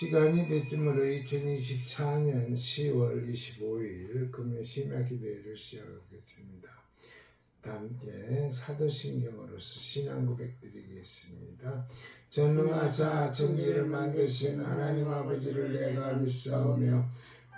시간이 됐으므로 2024년 10월 25일 금요 심야 기도회를 시작하겠습니다. 함께 사도신경으로서 신앙 고백 드리겠습니다. 전능하사 천지를 만드신 하나님 아버지를 내가 믿사오며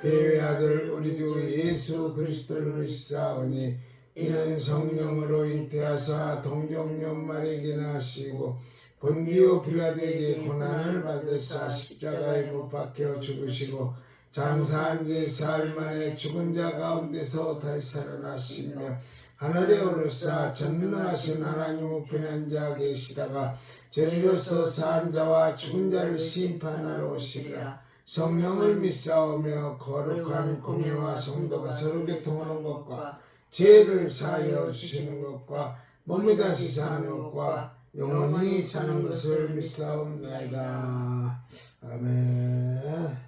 그의 아들 우리 주 예수 그리스도를 믿사오니 이는 성령으로 잉태하사 동정연말에게 나시고 본디오 빌라도에게 고난을 받으사 십자가에 못 박혀 죽으시고 장사한 지 사흘 만에 죽은 자 가운데서 다시 살아나시며 하늘에 오르사 전능하신 하나님 우편에 앉아 계시다가 저리로서 산 자와 죽은 자를 심판하러 오시리라. 성령을 믿사오며 거룩한 공예와 성도가 서로 교통하는 것과 죄를 사하여 주시는 것과 몸이 다시 사는 것과 영원히 사는 것을 믿사옵나이다. 아멘.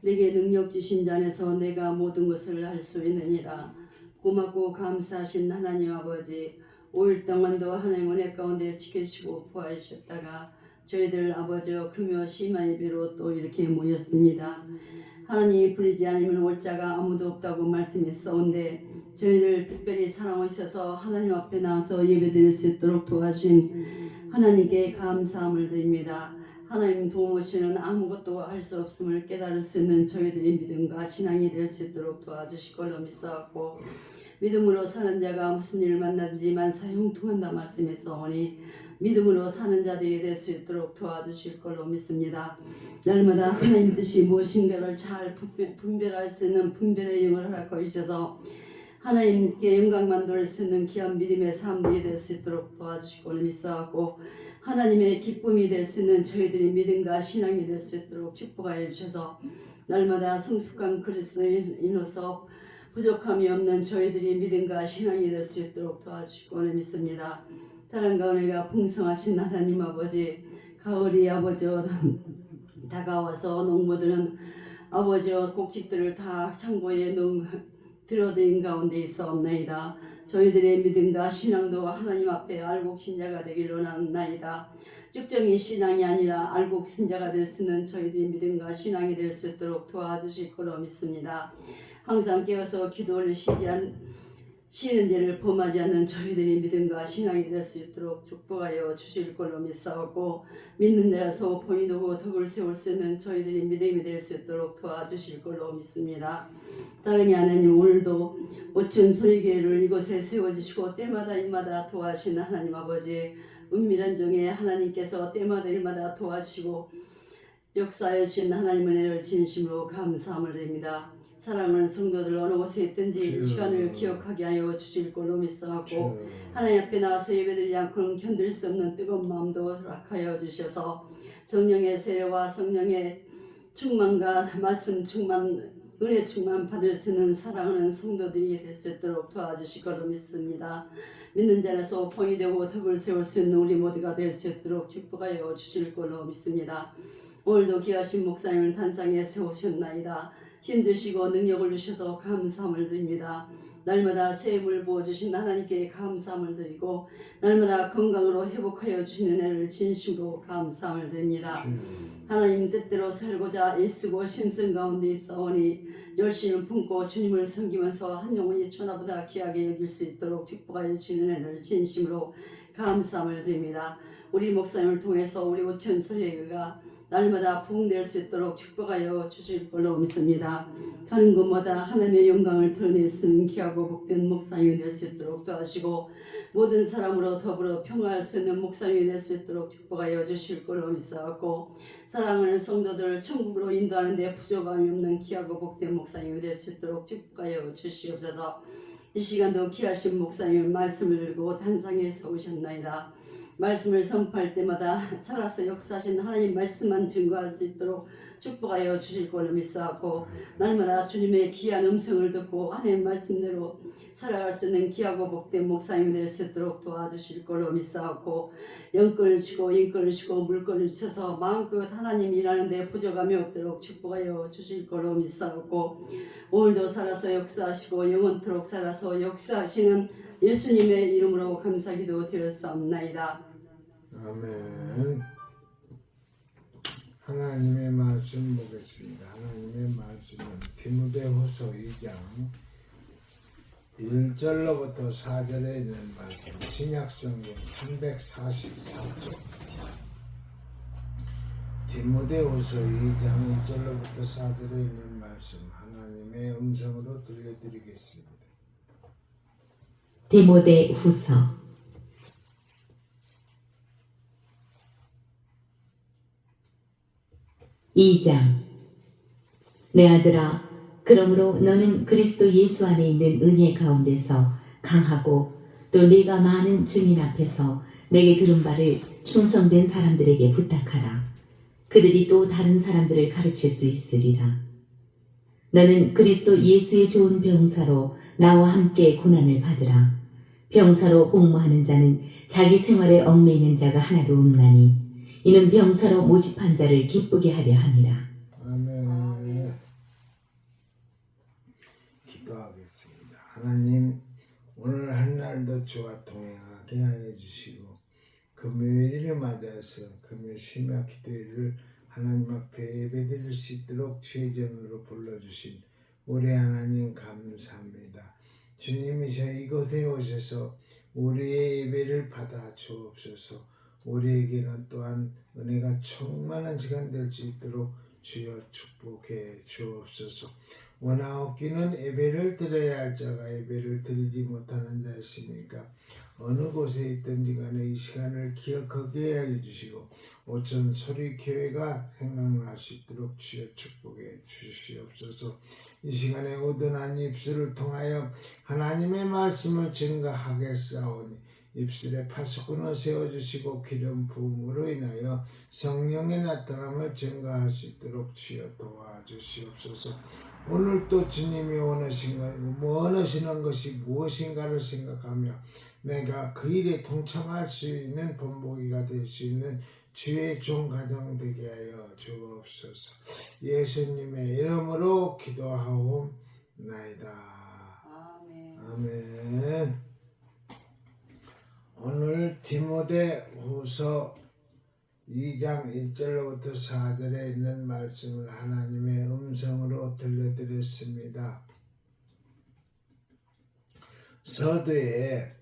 내게 능력 주신 자 안에서 내가 모든 것을 할 수 있느니라. 고맙고 감사하신 하나님 아버지, 5일 동안도 하나님 은혜 가운데 지켜주시고 보아주셨다가 저희들 아버지와 금요 심야 예배로 또 이렇게 모였습니다. 하나님이 부르지 않으면 올 자가 아무도 없다고 말씀했사온데 저희들 특별히 사랑하셔서 하나님 앞에 나와서 예배드릴 수 있도록 도와주신 하나님께 감사함을 드립니다. 하나님 도움 없이는 아무것도 할 수 없음을 깨달을 수 있는 저희들의 믿음과 신앙이 될 수 있도록 도와주실 걸로 믿사옵고, 믿음으로 사는 자가 무슨 일을 만나든지 만사 형통한다 말씀했사오니 믿음으로 사는 자들이 될 수 있도록 도와주실 걸로 믿습니다. 날마다 하나님 뜻이 무엇인가를 잘 분별할 수 있는 분별의 영을 허락하여 주셔서 하나님께 영광만 돌릴 수 있는 귀한 믿음의 삶이 될 수 있도록 도와주실 걸로 믿사옵고, 하나님의 기쁨이 될 수 있는 저희들의 믿음과 신앙이 될 수 있도록 축복하여 주셔서 날마다 성숙한 그리스도인으로서 부족함이 없는 저희들의 믿음과 신앙이 될 수 있도록 도와주시고 믿습니다. 사랑과 은혜가 풍성하신 하나님 아버지, 가을이 아버지와 다가와서 농부들은 아버지와 곡식들을 다 창고에 들어드린 가운데 있사옵나이다. 저희들의 믿음과 신앙도 하나님 앞에 알곡신자가 되길 원하나이다. 쭉정이 신앙이 아니라 알곡신자가 될 수 있는 저희들의 믿음과 신앙이 될 수 있도록 도와주실 거로 믿습니다. 항상 깨어서 기도를 쉬지 쉬는 죄를 범하지 않는 저희들이 믿음과 신앙이 될 수 있도록 축복하여 주실 걸로 믿사옵고 믿는 데라서 본인도 덕을 세울 수 있는 저희들이 믿음이 될 수 있도록 도와주실 걸로 믿습니다. 따릉이 하나님 오늘도 오춘 소리교회를 이곳에 세워주시고 때마다 일마다 도와주시는 하나님 아버지 은밀한 중에 하나님께서 때마다 일마다 도와주시고 역사해 주신 하나님의 은혜를 진심으로 감사함을 드립니다. 사랑하는 성도들 어느 곳에 있든지 시간을 기억하게 하여 주실 걸로 믿사옵고 하나님 앞에 나와서 예배드리지 않고는 견딜 수 없는 뜨거운 마음도 허락하여 주셔서 성령의 세례와 성령의 충만과 말씀 충만 은혜 충만 받을 수 있는 사랑하는 성도들이 될 수 있도록 도와주실 걸로 믿습니다. 믿는 자라서 본이 되고 덕을 세울 수 있는 우리 모두가 될 수 있도록 축복하여 주실 걸로 믿습니다. 오늘도 귀하신 목사님을 단상에 세우셨나이다. 힘주시고 능력을 주셔서 감사함을 드립니다. 날마다 새 힘을 부어주신 하나님께 감사함을 드리고 날마다 건강으로 회복하여 주시는 은혜를 진심으로 감사함을 드립니다. 하나님 뜻대로 살고자 애쓰고 심성 가운데 있사오니 열심을 품고 주님을 섬기면서 한 영혼이 천하보다 귀하게 여길 수 있도록 축복하여 주시는 은혜를 진심으로 감사함을 드립니다. 우리 목사님을 통해서 우리 오천 소리가 날마다 부흥될 수 있도록 축복하여 주실 걸로 믿습니다. 가는 곳마다 하나님의 영광을 드러낼 수 있는 귀하고 복된 목사님이 될 수 있도록 도와주시고 모든 사람으로 더불어 평화할 수 있는 목사님이 될 수 있도록 축복하여 주실 걸로 믿사옵고 사랑하는 성도들을 천국으로 인도하는 데 부족함이 없는 귀하고 복된 목사님이 될 수 있도록 축복하여 주시옵소서. 이 시간도 귀하신 목사님의 말씀을 들고 단상에 서오셨나이다. 말씀을 선포할 때마다 살아서 역사하신 하나님 말씀만 증거할 수 있도록 축복하여 주실 걸로 믿사옵고 날마다 주님의 귀한 음성을 듣고 하나님 말씀대로 살아갈 수 있는 귀하고 복된 목사님이 될 수 있도록 도와주실 걸로 믿사옵고 영권을 주시고 인권을 주시고 물권을 주셔서 마음껏 하나님 일하는 데 부족함이 없도록 축복하여 주실 걸로 믿사옵고 오늘도 살아서 역사하시고 영원토록 살아서 역사하시는 예수님의 이름으로 감사기도 드렸사옵나이다. 아멘. 하나님의 말씀 보겠습니다. 하나님의 말씀은 디모데후서 2장 1절로부터 4절에 있는 말씀, 신약성경 344쪽. 디모데후서 2장 1절로부터 4절에 있는 말씀, 하나님의 음성으로 들려드리겠습니다. 디모데후서 2장. 내 아들아, 그러므로 너는 그리스도 예수 안에 있는 은혜 가운데서 강하고 또 네가 많은 증인 앞에서 내게 들은 바를 충성된 사람들에게 부탁하라. 그들이 또 다른 사람들을 가르칠 수 있으리라. 너는 그리스도 예수의 좋은 병사로 나와 함께 고난을 받으라. 병사로 복무하는 자는 자기 생활에 얽매이는 자가 하나도 없나니 이는 병사로 모집한 자를 기쁘게 하려 함이라. 아멘. 기도하겠습니다. 하나님, 오늘 한 날도 주와 동행하게 하여 주시고 금요일을 맞아서 금요 심야 기도회를 하나님 앞에 예배드릴 수 있도록 주의 전으로 불러주신 우리 하나님 감사합니다. 주님이 이곳에 오셔서 우리의 예배를 받아 주옵소서. 우리에게는 또한 은혜가 충만한 시간 될 수 있도록 주여 축복해 주옵소서. 원하옵기는 예배를 드려야 할 자가 예배를 드리지 못하는 자 있습니까? 어느 곳에 있든지 간에 이 시간을 기억하게 해 주시고 오천 소리교회가 생각날 수 있도록 주여 축복해 주시옵소서. 이 시간에 오든한 입술을 통하여 하나님의 말씀을 증거하겠사오니 입술에 파수꾼을 세워주시고 기름 부음으로 인하여 성령의 나타남을 증거할 수 있도록 주여 도와주시옵소서. 오늘 또 주님이 원하시는 것이 무엇인가를 생각하며 내가 그 일에 동참할 수 있는 본보기가 될 수 있는 주의 종 가정 되게 하여 주옵소서. 예수님의 이름으로 기도하옵나이다. 아멘. 오늘 디모데후서 2장 1절로부터 4절에 있는 말씀을 하나님의 음성으로 들려드렸습니다. 서두에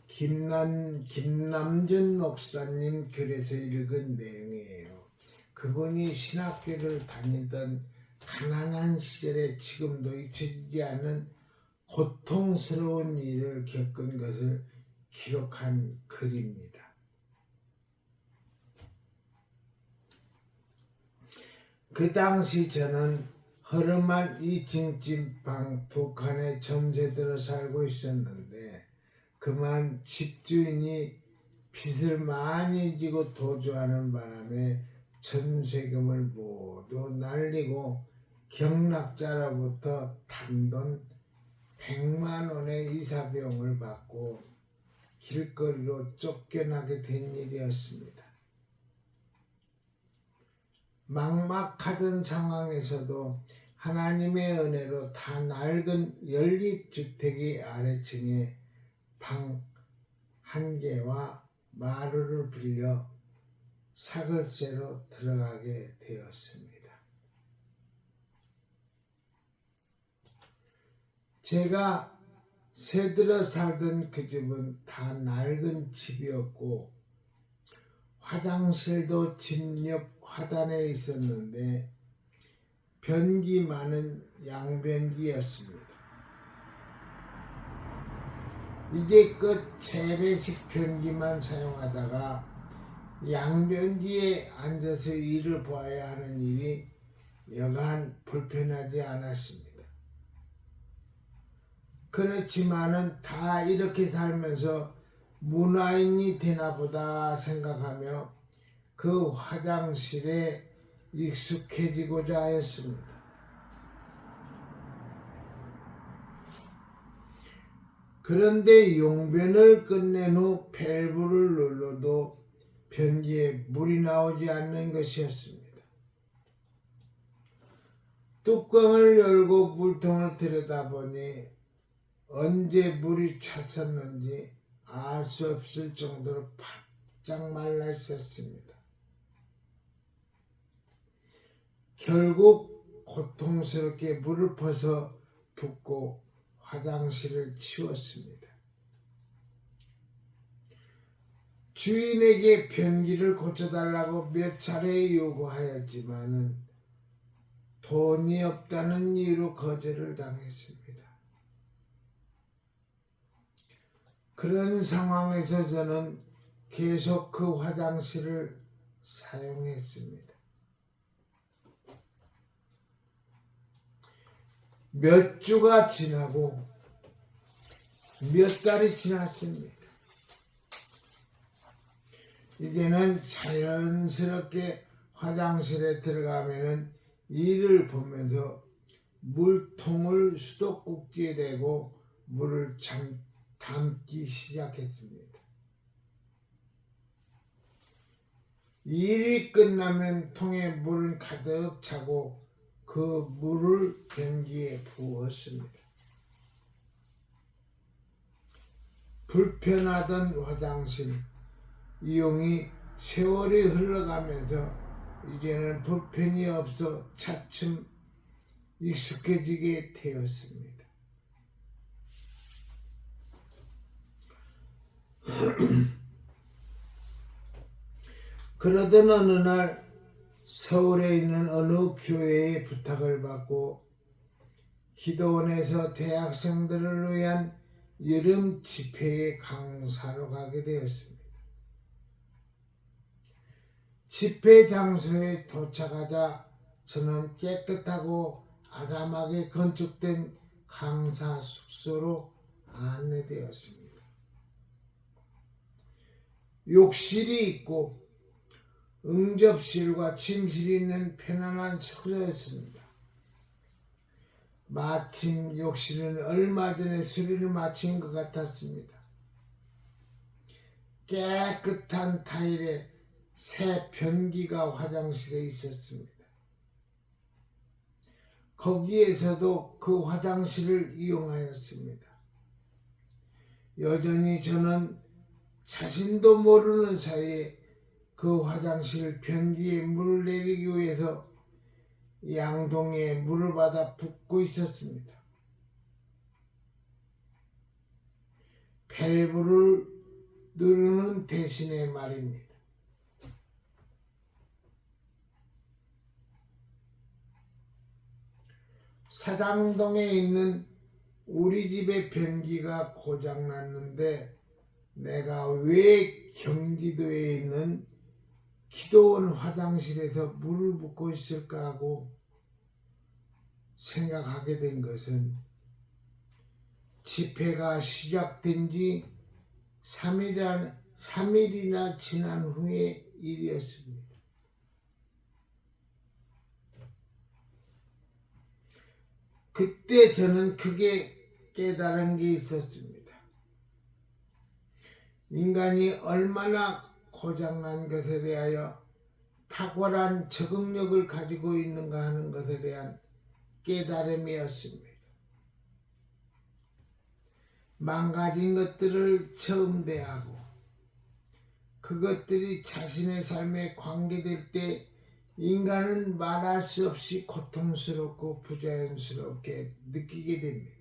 김남준 목사님 글에서 읽은 내용이에요. 그분이 신학교를 다니던 가난한 시절에 지금도 잊혀지지 않은 고통스러운 일을 겪은 것을 기록한 글입니다. 그 당시 저는 허름한 2층 찐방 2칸에 전세들어 살고 있었는데 그만 집주인이 빚을 많이 지고 도주하는 바람에 전세금을 모두 날리고 경락자로부터 단돈 100만 원의 이사비용을 받고 길거리로 쫓겨나게 된 일이었습니다. 막막하던 상황에서도 하나님의 은혜로 다 낡은 연립주택의 아래층에 방 1개와 마루를 빌려 사글세로 들어가게 되었습니다. 제가 새들어 살던 그 집은 다 낡은 집이었고 화장실도 집 옆 화단에 있었는데 변기 많은 양변기였습니다. 이제껏 재래식 변기만 사용하다가 양변기에 앉아서 일을 보아야 하는 일이 여간 불편하지 않았습니다. 그렇지만은 다 이렇게 살면서 문화인이 되나보다 생각하며 그 화장실에 익숙해지고자 했습니다. 그런데 용변을 끝낸 후 밸브를 눌러도 변기에 물이 나오지 않는 것이었습니다. 뚜껑을 열고 물통을 들여다보니 언제 물이 찼었는지 알 수 없을 정도로 바짝 말라 있었습니다. 결국 고통스럽게 물을 퍼서 붓고 화장실을 치웠습니다. 주인에게 변기를 고쳐달라고 몇 차례 요구하였지만은 돈이 없다는 이유로 거절을 당했습니다. 그런 상황에서 저는 계속 그 화장실을 사용했습니다. 몇 주가 지나고 몇 달이 지났습니다. 이제는 자연스럽게 화장실에 들어가면은 이를 보면서 물통을 수도꼭지에 대고 물을 담기 시작했습니다. 일이 끝나면 통에 물은 가득 차고 그 물을 변기에 부었습니다. 불편하던 화장실 이용이 세월이 흘러가면서 이제는 불편이 없어 차츰 익숙해지게 되었습니다. 그러던 어느 날 서울에 있는 어느 교회의 부탁을 받고 기도원에서 대학생들을 위한 여름 집회에 강사로 가게 되었습니다. 집회 장소에 도착하자 저는 깨끗하고 아담하게 건축된 강사 숙소로 안내되었습니다. 욕실이 있고 응접실과 침실이 있는 편안한 숙소였습니다. 마침 욕실은 얼마 전에 수리를 마친 것 같았습니다. 깨끗한 타일에 새 변기가 화장실에 있었습니다. 거기에서도 그 화장실을 이용하였습니다. 여전히 저는 자신도 모르는 사이에 그 화장실 변기에 물을 내리기 위해서 양동이에 물을 받아 붓고 있었습니다. 밸브를 누르는 대신에 말입니다. 사당동에 있는 우리 집의 변기가 고장났는데 내가 왜 경기도에 있는 기도원 화장실에서 물을 붓고 있을까 하고 생각하게 된 것은 집회가 시작된 지 3일이나 지난 후의 일이었습니다. 그때 저는 크게 깨달은 게 있었습니다. 인간이 얼마나 고장난 것에 대하여 탁월한 적응력을 가지고 있는가 하는 것에 대한 깨달음이었습니다. 망가진 것들을 처음 대하고 그것들이 자신의 삶에 관계될 때 인간은 말할 수 없이 고통스럽고 부자연스럽게 느끼게 됩니다.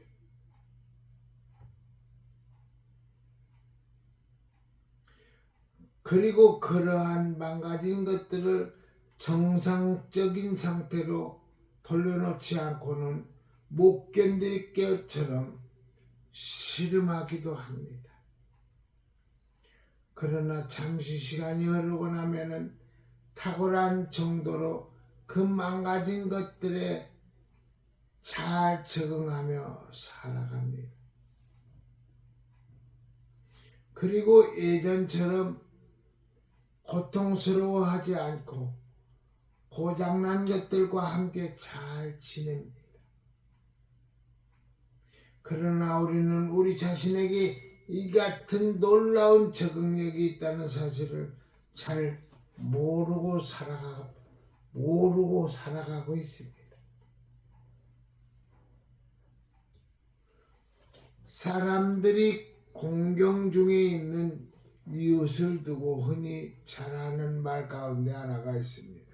그리고 그러한 망가진 것들을 정상적인 상태로 돌려놓지 않고는 못 견딜 것처럼 씨름하기도 합니다. 그러나 잠시 시간이 흐르고 나면은 탁월한 정도로 그 망가진 것들에 잘 적응하며 살아갑니다. 그리고 예전처럼 고통스러워하지 않고 고장난 것들과 함께 잘 지냅니다. 그러나 우리는 우리 자신에게 이 같은 놀라운 적응력이 있다는 사실을 잘 모르고 살아가고 있습니다. 사람들이 공경 중에 있는 이웃을 두고 흔히 잘하는 말 가운데 하나가 있습니다.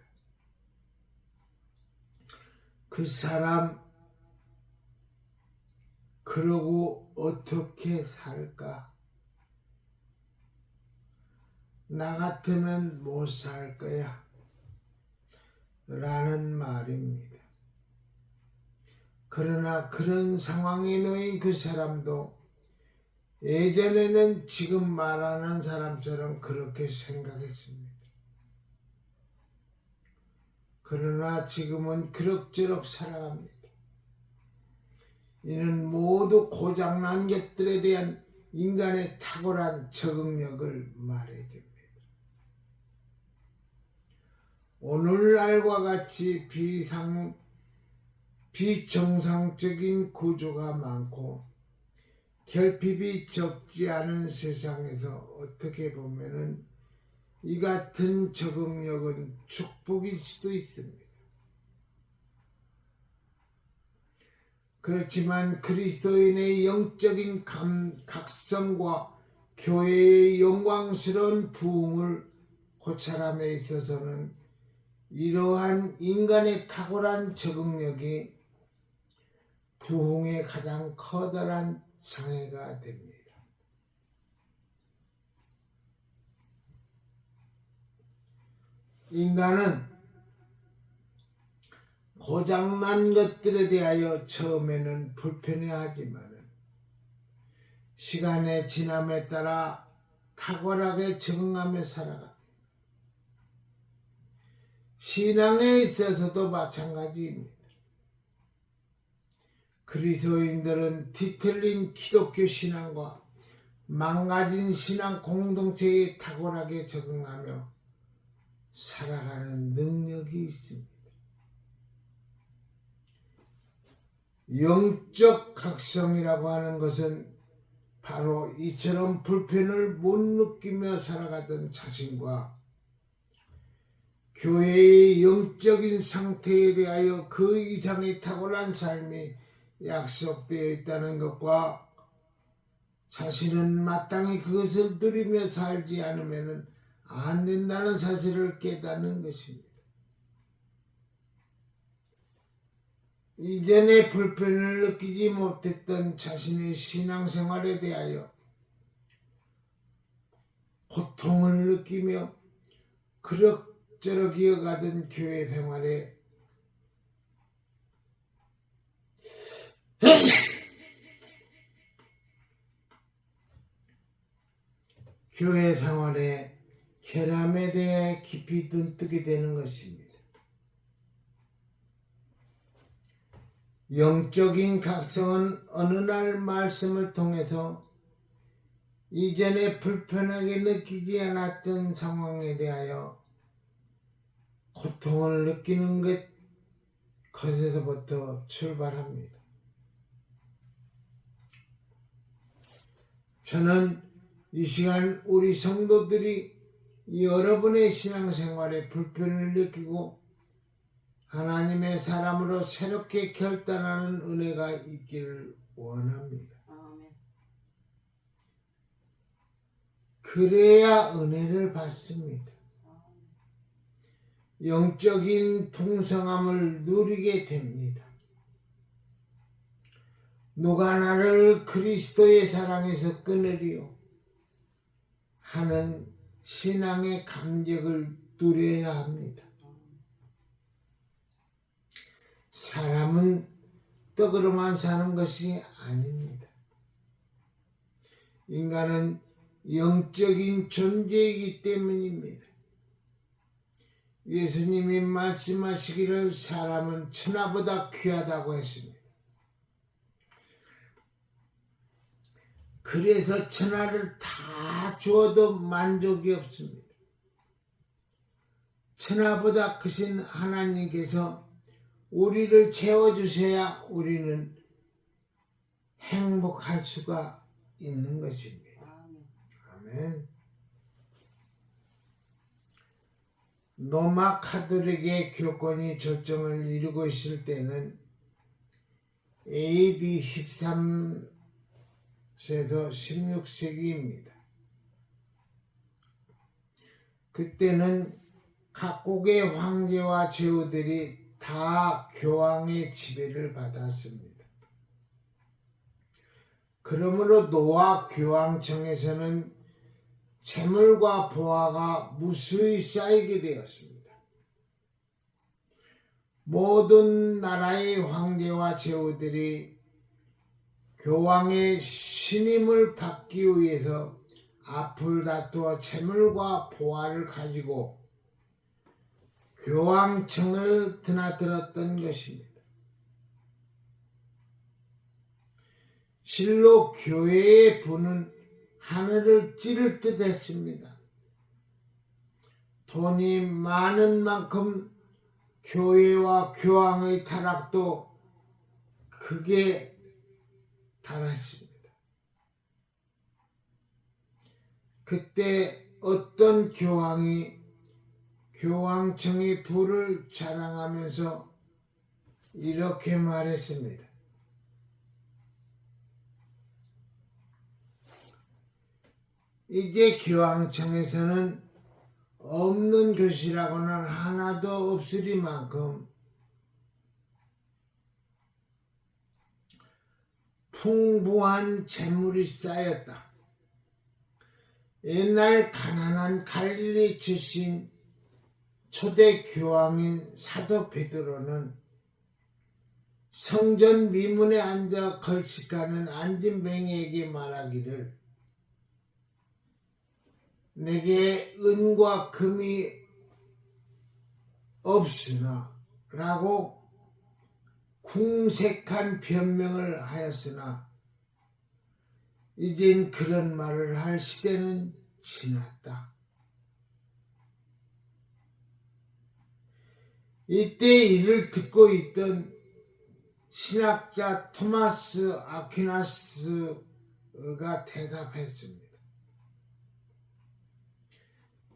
그 사람 그러고 어떻게 살까? 나 같으면 못 살 거야. 라는 말입니다. 그러나 그런 상황에 놓인 그 사람도 예전에는 지금 말하는 사람처럼 그렇게 생각했습니다. 그러나 지금은 그럭저럭 살아갑니다. 이는 모두 고장난 것들에 대한 인간의 탁월한 적응력을 말해줍니다. 오늘날과 같이 비정상적인 구조가 많고 결핍이 적지 않은 세상에서 어떻게 보면은 이 같은 적응력은 축복일 수도 있습니다. 그렇지만 그리스도인의 영적인 각성과 교회의 영광스러운 부흥을 고찰함에 있어서는 이러한 인간의 탁월한 적응력이 부흥의 가장 커다란 장애가 됩니다. 인간은 고장난 것들에 대하여 처음에는 불편해하지만 시간의 지남에 따라 탁월하게 적응하며 살아갑니다. 신앙에 있어서도 마찬가지입니다. 그리스도인들은 뒤틀린 기독교 신앙과 망가진 신앙 공동체에 탁월하게 적응하며 살아가는 능력이 있습니다. 영적 각성이라고 하는 것은 바로 이처럼 불편을 못 느끼며 살아가던 자신과 교회의 영적인 상태에 대하여 그 이상의 탁월한 삶이 약속되어 있다는 것과 자신은 마땅히 그것을 누리며 살지 않으면 안 된다는 사실을 깨닫는 것입니다. 이전에 불편을 느끼지 못했던 자신의 신앙생활에 대하여 고통을 느끼며 그럭저럭 이어가던 교회 생활에 교회 생활에 쾌감에 대해 깊이 눈뜨게 되는 것입니다. 영적인 각성은 어느 날 말씀을 통해서 이전에 불편하게 느끼지 않았던 상황에 대하여 고통을 느끼는 것에서부터 출발합니다. 저는 이 시간 우리 성도들이 여러분의 신앙생활에 불편을 느끼고 하나님의 사람으로 새롭게 결단하는 은혜가 있기를 원합니다. 아멘. 그래야 은혜를 받습니다. 영적인 풍성함을 누리게 됩니다. 누가 나를 그리스도의 사랑에서 끊으리요 하는 신앙의 감격을 누려야 합니다. 사람은 떡으로만 사는 것이 아닙니다. 인간은 영적인 존재이기 때문입니다. 예수님이 말씀하시기를 사람은 천하보다 귀하다고 했습니다. 그래서 천하를 다 주어도 만족이 없습니다. 천하보다 크신 하나님께서 우리를 채워주셔야 우리는 행복할 수가 있는 것입니다. 아멘. 로마 카톨릭의 교권이 절정을 이루고 있을 때는 AD 13세에서 16세기입니다. 그때는 각국의 황제와 제후들이 다 교황의 지배를 받았습니다. 그러므로 노아 교황청에서는 재물과 보화가 무수히 쌓이게 되었습니다. 모든 나라의 황제와 제후들이 교황의 신임을 받기 위해서 앞을 다투어 재물과 보화를 가지고 교황청을 드나들었던 것입니다. 실로 교회의 부는 하늘을 찌를 듯 했습니다. 돈이 많은 만큼 교회와 교황의 타락도 크게 달했습니다. 그때 어떤 교황이 교황청의 부를 자랑하면서 이렇게 말했습니다. 이제 교황청에서는 없는 것이라고는 하나도 없으리만큼 풍부한 재물이 쌓였다. 옛날 가난한 갈릴리 출신 초대 교황인 사도 베드로는 성전 미문에 앉아 걸식하는 안진뱅이에게 말하기를 내게 은과 금이 없으나 라고 궁색한 변명을 하였으나 이젠 그런 말을 할 시대는 지났다. 이때 이를 듣고 있던 신학자 토마스 아퀴나스가 대답했습니다.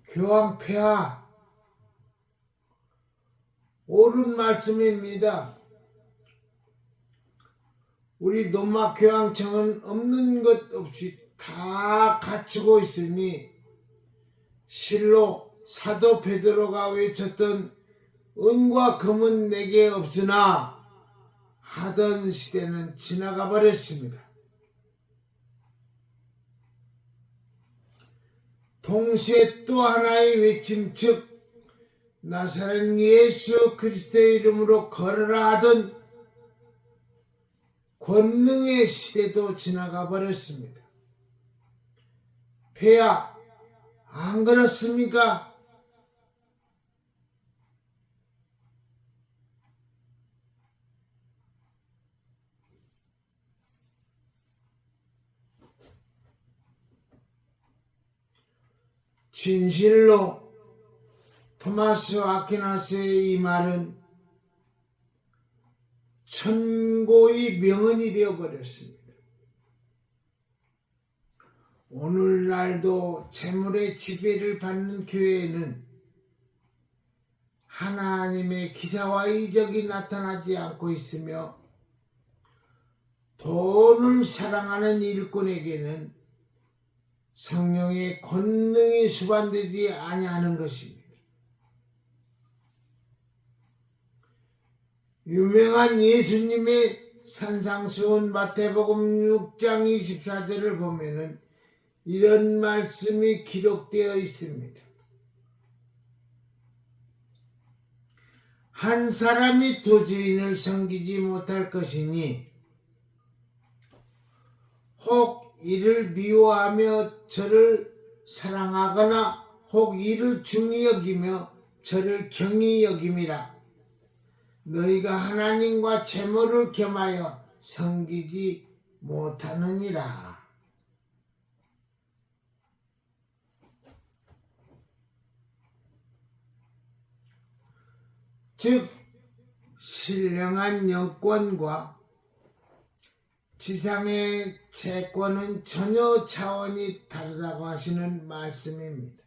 교황 폐하, 옳은 말씀입니다. 우리 로마 교황청은 없는 것 없이 다 갖추고 있으니 실로 사도 베드로가 외쳤던 은과 금은 내게 없으나 하던 시대는 지나가 버렸습니다. 동시에 또 하나의 외침 즉 나사렛 예수 그리스도의 이름으로 걸으라 하던 권능의 시대도 지나가 버렸습니다. 폐하, 안 그렇습니까? 진실로 토마스 아퀴나스의 이 말은 천고의 명언이 되어버렸습니다. 오늘날도 재물의 지배를 받는 교회에는 하나님의 기사와 이적이 나타나지 않고 있으며 돈을 사랑하는 일꾼에게는 성령의 권능이 수반되지 아니하는 것입니다. 유명한 예수님의 산상수훈 마태복음 6장 24절을 보면은 이런 말씀이 기록되어 있습니다. 한 사람이 두 주인을 섬기지 못할 것이니 혹 이를 미워하며 저를 사랑하거나 혹 이를 중히 여기며 저를 경히 여김이라. 너희가 하나님과 재물을 겸하여 섬기지 못하느니라. 즉 신령한 영권과 지상의 채권은 전혀 차원이 다르다고 하시는 말씀입니다.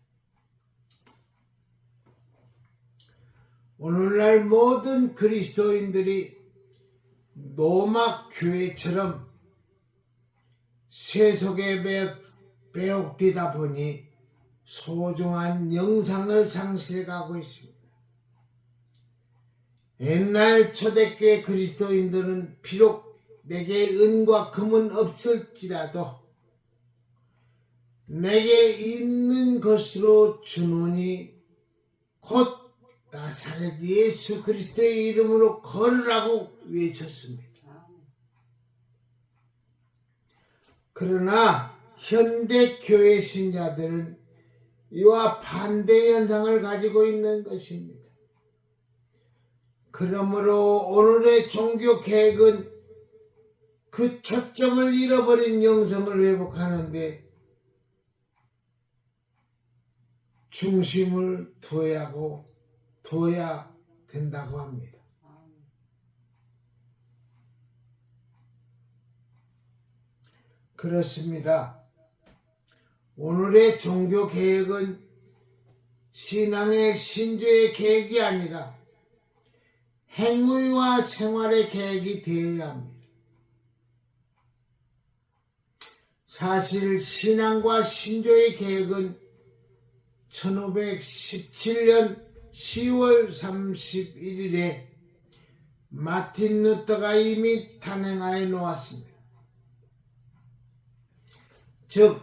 오늘날 모든 그리스도인들이 노막 교회처럼 세속에 배옥되다 보니 소중한 영상을 상실해가고 있습니다. 옛날 초대교회 그리스도인들은 비록 내게 은과 금은 없을지라도 내게 있는 것으로 주노니 곧 나사렛 예수 그리스도의 이름으로 걸으라고 외쳤습니다. 그러나 현대 교회 신자들은 이와 반대 현상을 가지고 있는 것입니다. 그러므로 오늘의 종교 계획은 그 초점을 잃어버린 영성을 회복하는데 중심을 둬야 된다고 합니다. 그렇습니다. 오늘의 종교 계획은 신앙의 신조의 계획이 아니라 행위와 생활의 계획이 되어야 합니다. 사실 신앙과 신조의 계획은 1517년 10월 31일에 마틴 루터가 이미 탄행하여 놓았습니다. 즉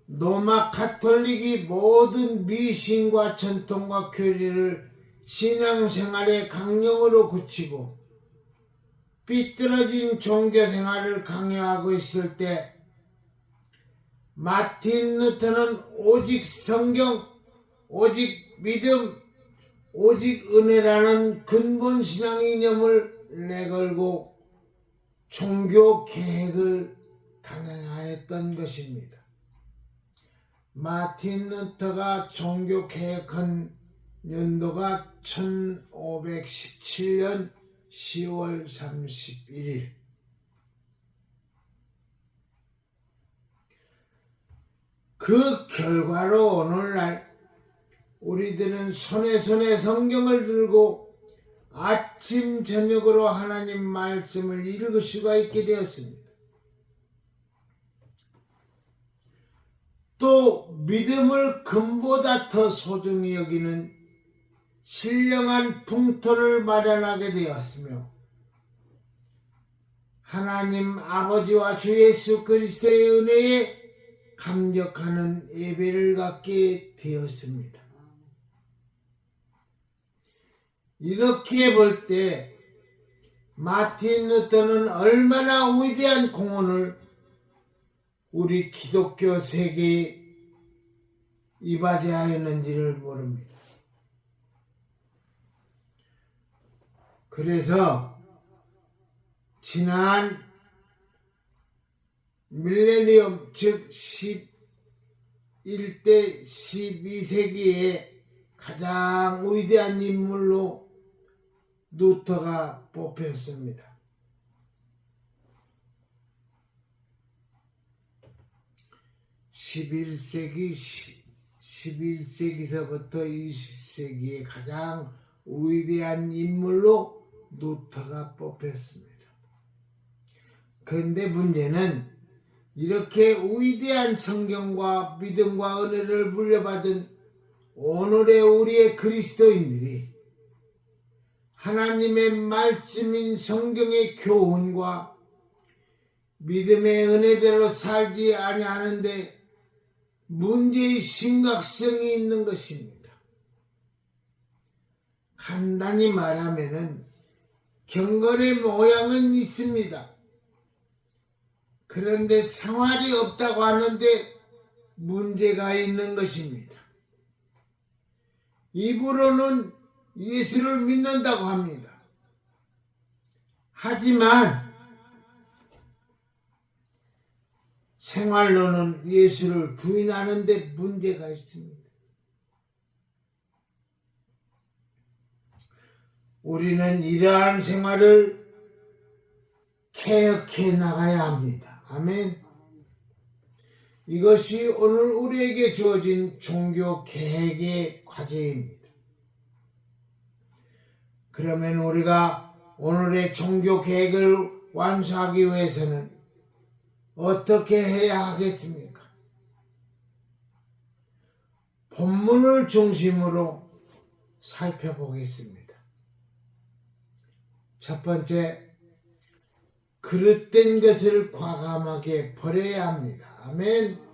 로마 가톨릭이 모든 미신과 전통과 교리를 신앙생활의 강령으로 굳히고 삐뚤어진 종교생활을 강요하고 있을 때 마틴 루터는 오직 성경, 오직 믿음, 오직 은혜라는 근본 신앙 이념을 내걸고 종교 계획을 단행하였던 것입니다. 마틴 루터가 종교 개혁한 연도가 1517년 10월 31일. 그 결과로 오늘날 우리들은 손에 성경을 들고 아침 저녁으로 하나님 말씀을 읽을 수가 있게 되었습니다. 또 믿음을 금보다 더 소중히 여기는 신령한 풍토를 마련하게 되었으며 하나님 아버지와 주 예수 그리스도의 은혜에 감격하는 예배를 갖게 되었습니다. 이렇게 볼 때 마틴 루터는 얼마나 위대한 공헌을 우리 기독교 세계에 이바지하였는지를 모릅니다. 그래서 지난 밀레니엄 즉 11대 12세기에 가장 위대한 인물로 루터가 뽑혔습니다. 11세기서부터 20세기의 가장 위대한 인물로 루터가 뽑혔습니다. 그런데 문제는 이렇게 위대한 성경과 믿음과 은혜를 물려받은 오늘의 우리의 그리스도인들이 하나님의 말씀인 성경의 교훈과 믿음의 은혜대로 살지 아니하는데 문제의 심각성이 있는 것입니다. 간단히 말하면은 경건의 모양은 있습니다. 그런데 생활이 없다고 하는데 문제가 있는 것입니다. 입으로는 예수를 믿는다고 합니다. 하지만 생활로는 예수를 부인하는데 문제가 있습니다. 우리는 이러한 생활을 개혁해 나가야 합니다. 아멘. 이것이 오늘 우리에게 주어진 종교 개혁의 과제입니다. 그러면 우리가 오늘의 종교 개혁을 완수하기 위해서는 어떻게 해야 하겠습니까? 본문을 중심으로 살펴보겠습니다. 첫 번째, 그릇된 것을 과감하게 버려야 합니다. 아멘.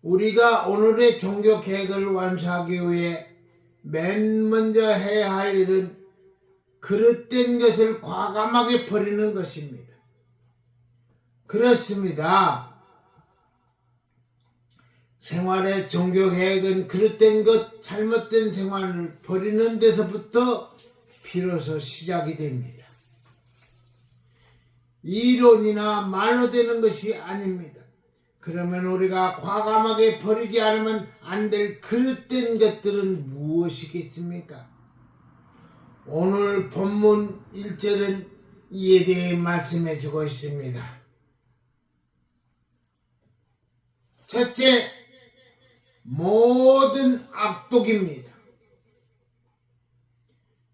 우리가 오늘의 종교 개혁을 완수하기 위해 맨 먼저 해야 할 일은 그릇된 것을 과감하게 버리는 것입니다. 그렇습니다. 생활의 종교 개혁은 그릇된 것, 잘못된 생활을 버리는 데서부터 비로소 시작이 됩니다. 이론이나 말로 되는 것이 아닙니다. 그러면 우리가 과감하게 버리지 않으면 안 될 그릇된 것들은 무엇이겠습니까? 오늘 본문 1절은 이에 대해 말씀해 주고 있습니다. 첫째, 모든 악독입니다.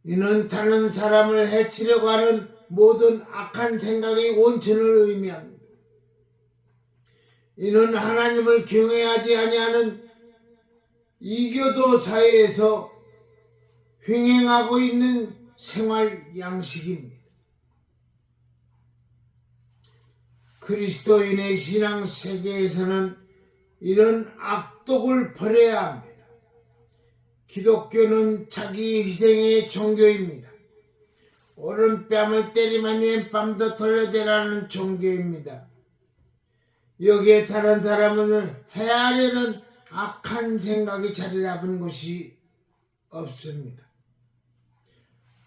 이는 다른 사람을 해치려고 하는 모든 악한 생각의 원천을 의미합니다. 이는 하나님을 경외하지 아니하는 이교도 사회에서 횡행하고 있는 생활 양식입니다. 그리스도인의 신앙 세계에서는 이런 악독을 버려야 합니다. 기독교는 자기 희생의 종교입니다. 오른뺨을 때리면 왼뺨도 돌려대라는 종교입니다. 여기에 다른 사람을 해하려는 악한 생각이 자리 잡은 것이 없습니다.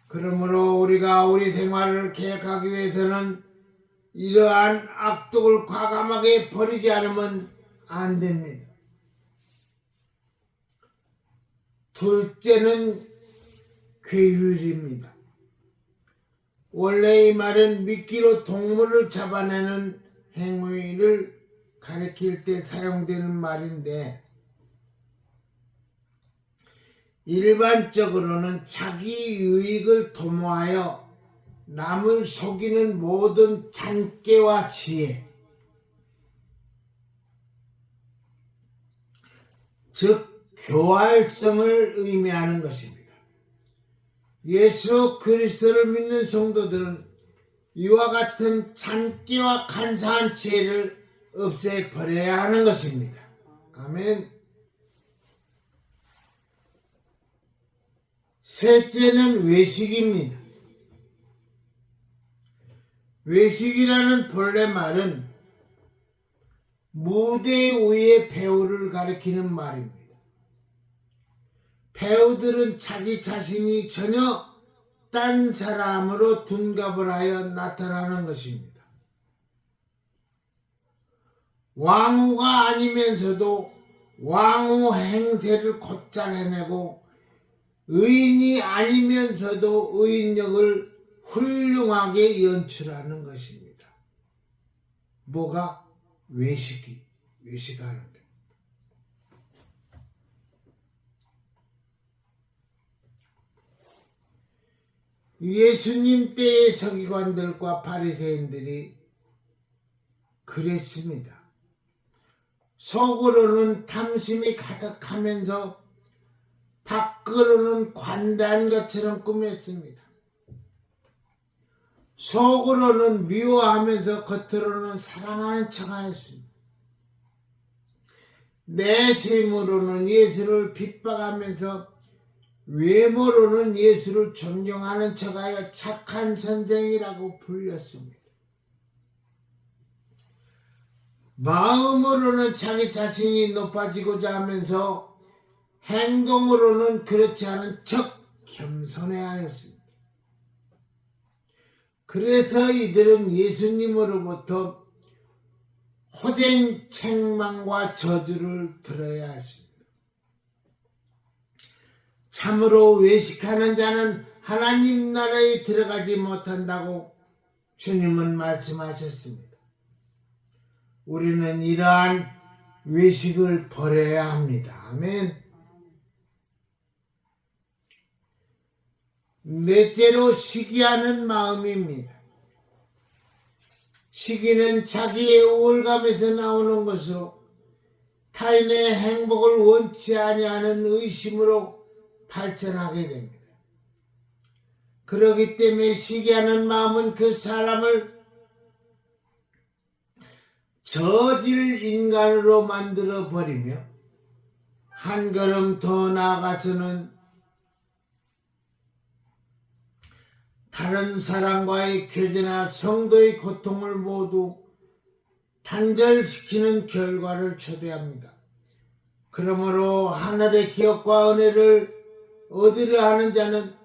그러므로 우리가 우리 생활을 개혁하기 위해서는 이러한 악독을 과감하게 버리지 않으면 안 됩니다. 둘째는 괴율입니다. 원래 이 말은 미끼로 동물을 잡아내는 행위를 가리킬 때 사용되는 말인데 일반적으로는 자기 유익을 도모하여 남을 속이는 모든 잔꾀와 지혜, 즉 교활성을 의미하는 것입니다. 예수 그리스도를 믿는 성도들은 이와 같은 잔기와 간사한 죄를 없애버려야 하는 것입니다. 아멘. 셋째는 외식입니다. 외식이라는 본래 말은 무대 위의 배우를 가리키는 말입니다. 배우들은 자기 자신이 전혀 딴 사람으로 둔갑을 하여 나타나는 것입니다. 왕후가 아니면서도 왕후 행세를 곧잘 해내고 의인이 아니면서도 의인력을 훌륭하게 연출하는 것입니다. 뭐가? 외식하는 것. 예수님 때의 서기관들과 바리새인들이 그랬습니다. 속으로는 탐심이 가득하면서 밖으로는 관대한 것처럼 꾸몄습니다. 속으로는 미워하면서 겉으로는 사랑하는 척하였습니다. 내심으로는 예수를 핍박하면서 외모로는 예수를 존경하는 척하여 착한 선생이라고 불렸습니다. 마음으로는 자기 자신이 높아지고자 하면서 행동으로는 그렇지 않은 척 겸손해하였습니다. 그래서 이들은 예수님으로부터 호된 책망과 저주를 들어야 했습니다. 참으로 외식하는 자는 하나님 나라에 들어가지 못한다고 주님은 말씀하셨습니다. 우리는 이러한 외식을 버려야 합니다. 아멘. 넷째로 시기하는 마음입니다. 시기는 자기의 우월감에서 나오는 것으로 타인의 행복을 원치 아니하는 의심으로 발전하게 됩니다. 그렇기 때문에 시기하는 마음은 그 사람을 저질 인간으로 만들어 버리며 한 걸음 더 나아가서는 다른 사람과의 교제나 성도의 고통을 모두 단절시키는 결과를 초래합니다. 그러므로 하늘의 기업과 은혜를 얻으려 하는 자는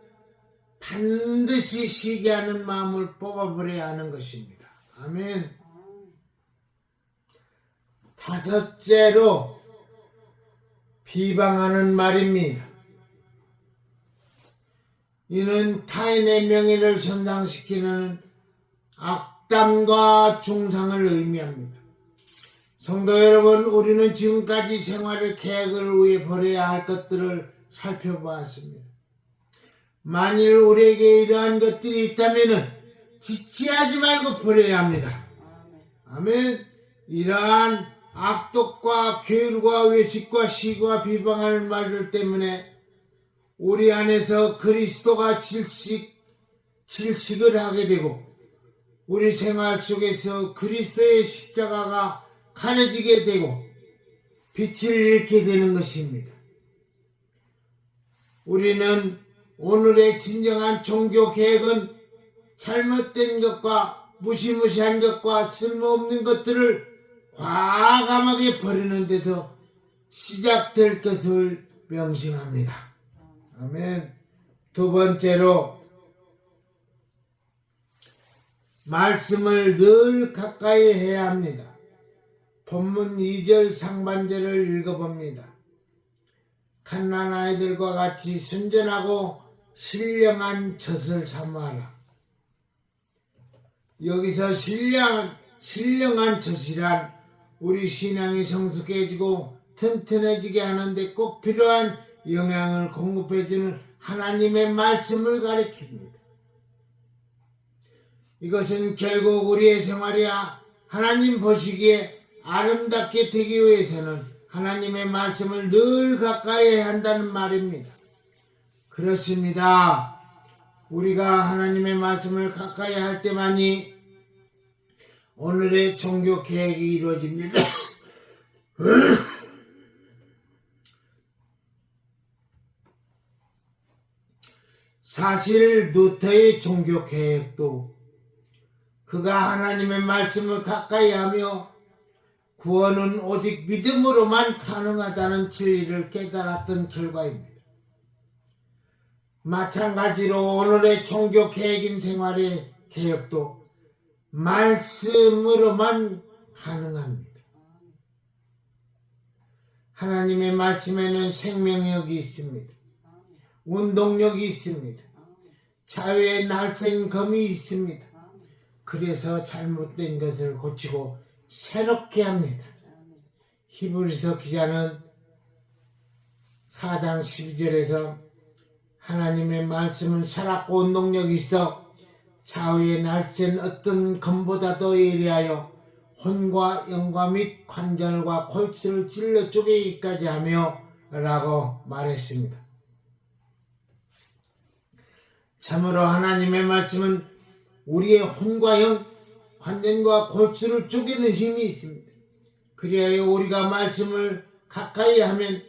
반드시 시기하는 마음을 뽑아버려야 하는 것입니다. 아멘. 다섯째로 비방하는 말입니다. 이는 타인의 명예를 손상시키는 악담과 중상을 의미합니다. 성도 여러분, 우리는 지금까지 생활의 계획을 위해 버려야 할 것들을 살펴보았습니다. 만일 우리에게 이러한 것들이 있다면 지체하지 말고 버려야 합니다. 아멘. 이러한 악독과 게으르과 외식과 시기와 비방하는 말들 때문에 우리 안에서 그리스도가 질식을 하게 되고 우리 생활 속에서 그리스도의 십자가가 가려지게 되고 빛을 잃게 되는 것입니다. 우리는 오늘의 진정한 종교 계획은 잘못된 것과 무시무시한 것과 쓸모없는 것들을 과감하게 버리는 데서 시작될 것을 명심합니다. 아멘. 두 번째로 말씀을 늘 가까이 해야 합니다. 본문 2절 상반절을 읽어봅니다. 갓난 아이들과 같이 순전하고 신령한 젖을 사모하라. 여기서 신령한 젖이란 우리 신앙이 성숙해지고 튼튼해지게 하는데 꼭 필요한 영양을 공급해주는 하나님의 말씀을 가리킵니다. 이것은 결국 우리의 생활이 하나님 보시기에 아름답게 되기 위해서는 하나님의 말씀을 늘 가까이 해야 한다는 말입니다. 그렇습니다. 우리가 하나님의 말씀을 가까이 할 때만이 오늘의 종교 계획이 이루어집니다. 사실 루터의 종교 계획도 그가 하나님의 말씀을 가까이 하며 구원은 오직 믿음으로만 가능하다는 진리를 깨달았던 결과입니다. 마찬가지로 오늘의 종교 계획인 생활의 개혁도 말씀으로만 가능합니다. 하나님의 말씀에는 생명력이 있습니다. 운동력이 있습니다. 자유의 날쌘검이 있습니다. 그래서 잘못된 것을 고치고 새롭게 합니다. 히브리서 기자는 4장 12절에서 하나님의 말씀은 살았고 운동력이 있어 좌우의 날쌘 어떤 검보다도 예리하여 혼과 영과 및 관절과 골수를 찔러 쪼개기까지 하며 라고 말했습니다. 참으로 하나님의 말씀은 우리의 혼과 영, 관절과 골수를 쪼개는 힘이 있습니다. 그리하여 우리가 말씀을 가까이 하면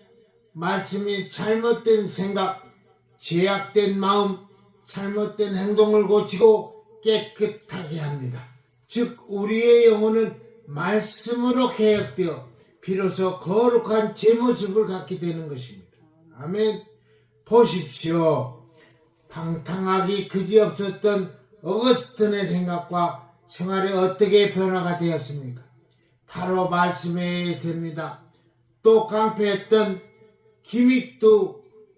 말씀이 잘못된 생각, 죄악된 마음, 잘못된 행동을 고치고 깨끗하게 합니다. 즉 우리의 영혼은 말씀으로 개혁되어 비로소 거룩한 제 모습을 갖게 되는 것입니다. 아멘. 보십시오. 방탕하기 그지없었던 어거스틴의 생각과 생활이 어떻게 변화가 되었습니까? 바로 말씀에 의해서입니다. 또 깡패했던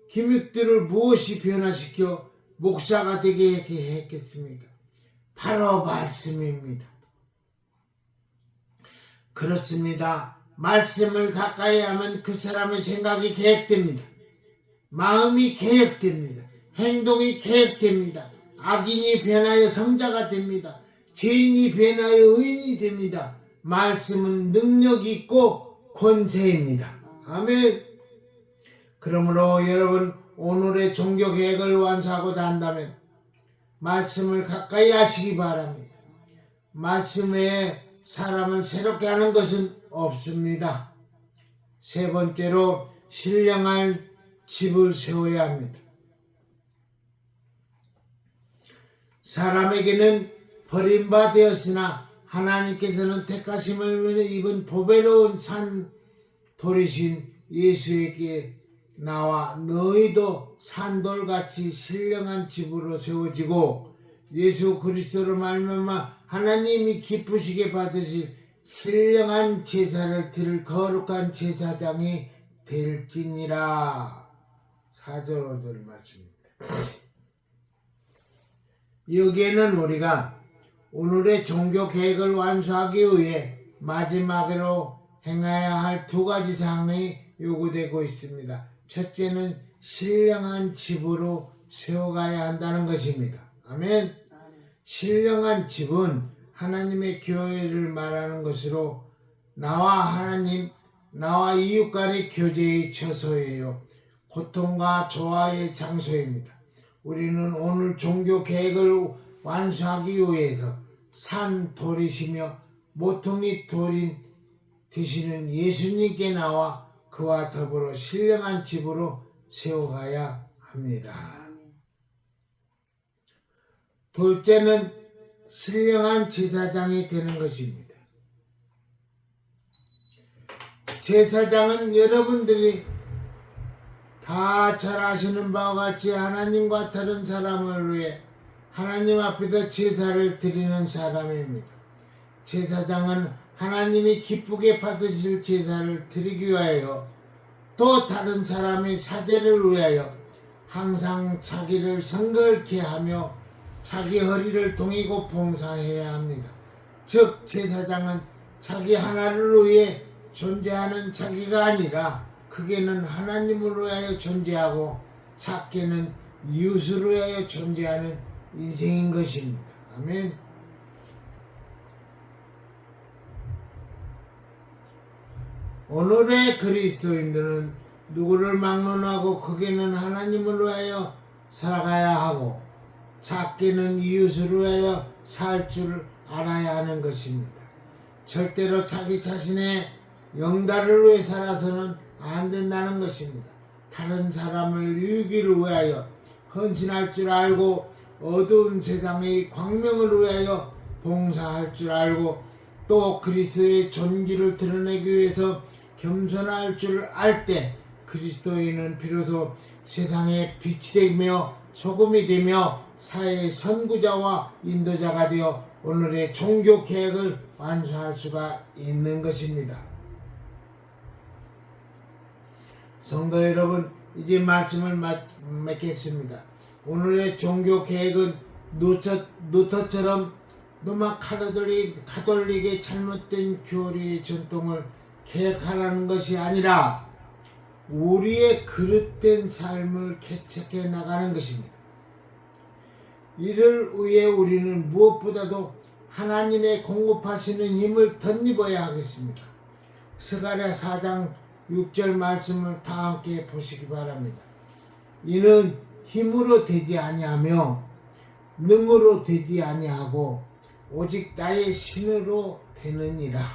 기믹들을 무엇이 변화시켜 목사가 되게 했겠습니까? 바로 말씀입니다. 그렇습니다. 말씀을 가까이 하면 그 사람의 생각이 개혁됩니다. 마음이 개혁됩니다. 행동이 개혁됩니다. 악인이 변하여 성자가 됩니다. 죄인이 변하여 의인이 됩니다. 말씀은 능력이 있고 권세입니다. 아멘. 그러므로 여러분 오늘의 종교 계획을 완수하고자 한다면 말씀을 가까이 하시기 바랍니다. 말씀 외에 사람을 새롭게 하는 것은 없습니다. 세 번째로 신령한 집을 세워야 합니다. 사람에게는 버림받았으나 하나님께서는 택하심을 입은 보배로운 산 돌이신 예수에게 나와 너희도 산돌같이 신령한 집으로 세워지고 예수 그리스도로 말미암아 하나님이 기쁘시게 받으실 신령한 제사를 드릴 거룩한 제사장이 될지니라. 4절 5절 말씀입니다. 여기에는 우리가 오늘의 종교 계획을 완수하기 위해 마지막으로 행해야 할 두 가지 사항이 요구되고 있습니다. 첫째는 신령한 집으로 세워가야 한다는 것입니다. 아멘. 신령한 집은 하나님의 교회를 말하는 것으로 나와 하나님, 나와 이웃 간의 교제의 처소예요. 고통과 조화의 장소입니다. 우리는 오늘 종교 계획을 완수하기 위해서 산 돌이시며 모퉁이 돌인 되시는 예수님께 나와 그와 더불어 신령한 집으로 세워가야 합니다. 둘째는 신령한 제사장이 되는 것입니다. 제사장은 여러분들이 다 잘 아시는 바와 같이 하나님과 다른 사람을 위해 하나님 앞에서 제사를 드리는 사람입니다. 제사장은 하나님이 기쁘게 받으실 제사를 드리기 위하여 또 다른 사람의 사죄를 위하여 항상 자기를 성결케 하며 자기 허리를 동이고 봉사해야 합니다. 즉 제사장은 자기 하나를 위해 존재하는 자기가 아니라 크게는 하나님을 위하여 존재하고 작게는 이웃을 위하여 존재하는 인생인 것입니다. 아멘. 오늘의 그리스도인들은 누구를 막론하고 크게는 하나님을 위하여 살아가야 하고 작게는 이웃을 위하여 살 줄 알아야 하는 것입니다. 절대로 자기 자신의 영달을 위해 살아서는 안 된다는 것입니다. 다른 사람을 이기를 위하여 헌신할 줄 알고 어두운 세상의 광명을 위하여 봉사할 줄 알고 또 그리스도의 존귀를 드러내기 위해서 겸손할 줄 알 때 그리스도인은 비로소 세상의 빛이 되며 소금이 되며 사회의 선구자와 인도자가 되어 오늘의 종교 계획을 완수할 수가 있는 것입니다. 성도 여러분, 이제 말씀을 맺겠습니다. 오늘의 종교 계획은 루터처럼 로마 가톨릭의 잘못된 교리의 전통을 개혁하라는 것이 아니라 우리의 그릇된 삶을 개척해 나가는 것입니다. 이를 위해 우리는 무엇보다도 하나님의 공급하시는 힘을 덧입어야 하겠습니다. 스가랴 4장 6절 말씀을 다 함께 보시기 바랍니다. 이는 힘으로 되지 아니하며 능으로 되지 아니하고 오직 나의 신으로 되느니라.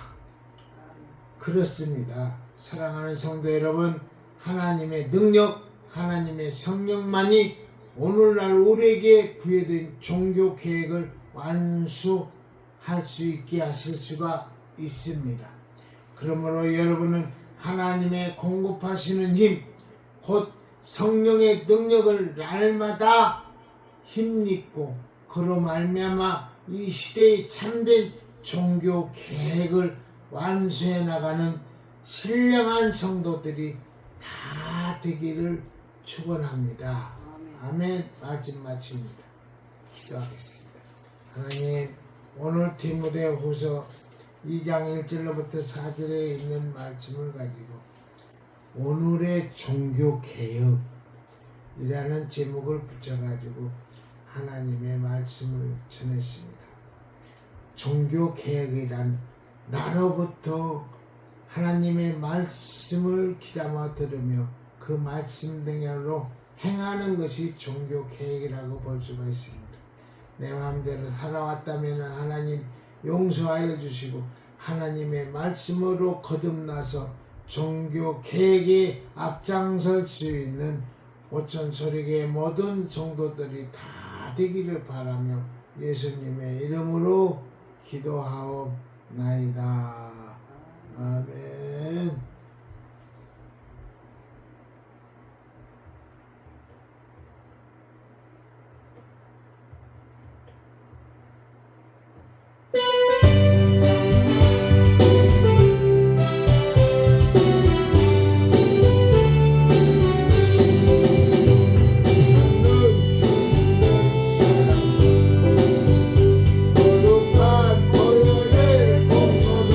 그렇습니다. 사랑하는 성도 여러분, 하나님의 능력, 하나님의 성령만이 오늘날 우리에게 부여된 종교 계획을 완수할 수 있게 하실 수가 있습니다. 그러므로 여러분은 하나님의 공급하시는 힘, 곧 성령의 능력을 날마다 힘입고 그로 말미암아 이 시대의 참된 종교 계획을 완수해 나가는 신령한 성도들이 다 되기를 축원합니다. 아멘. 말씀 마칩니다. 기도하겠습니다. 하나님, 오늘 디모데후서 2장 1절로부터 4절에 있는 말씀을 가지고 오늘의 종교 개혁이라는 제목을 붙여가지고 하나님의 말씀을 전했습니다. 종교 개혁이란 나로부터 하나님의 말씀을 귀담아 들으며 그 말씀대로 행하는 것이 종교 계획이라고 볼 수가 있습니다. 내 마음대로 살아왔다면 하나님 용서하여 주시고 하나님의 말씀으로 거듭나서 종교 계획에 앞장설 수 있는 오천소리교의 모든 성도들이 다 되기를 바라며 예수님의 이름으로 기도하옵나이다. 아멘. 거룩한 보혈의 공로로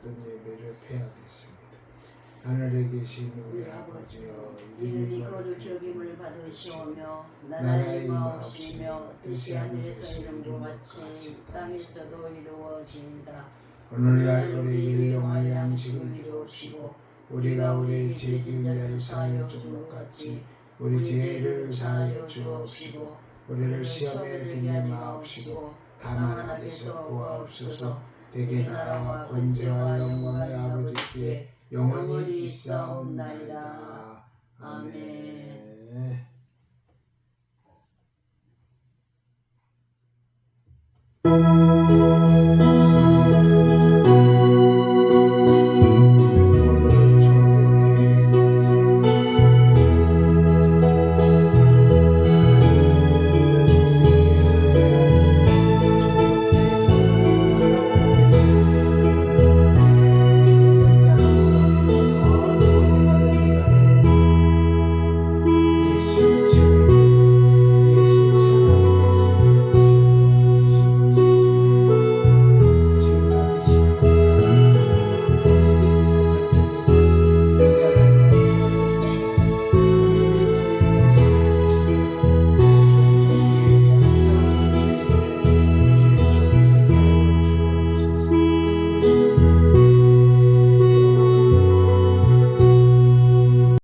모든 예배를 패하겠습니다. 하늘에 계신 우리 아버지여, 이름이 거룩히 여김을 받으시오며 나라의 마옵시며 뜻이 하늘에서 이룬 것 같이 땅에서도 이루어지이다. 오늘날 우리 일용할 양식을 주옵시고 우리가 우리 죄진 자를 사하여 준 것 같이 우리 죄를 사하여 주옵시고 우리를 시험에 들게 마옵시고 다만 악에서 구하옵소서. 대개 나라와 권세와 영광의 아버지께 영원히 있사옵나이다. 아멘.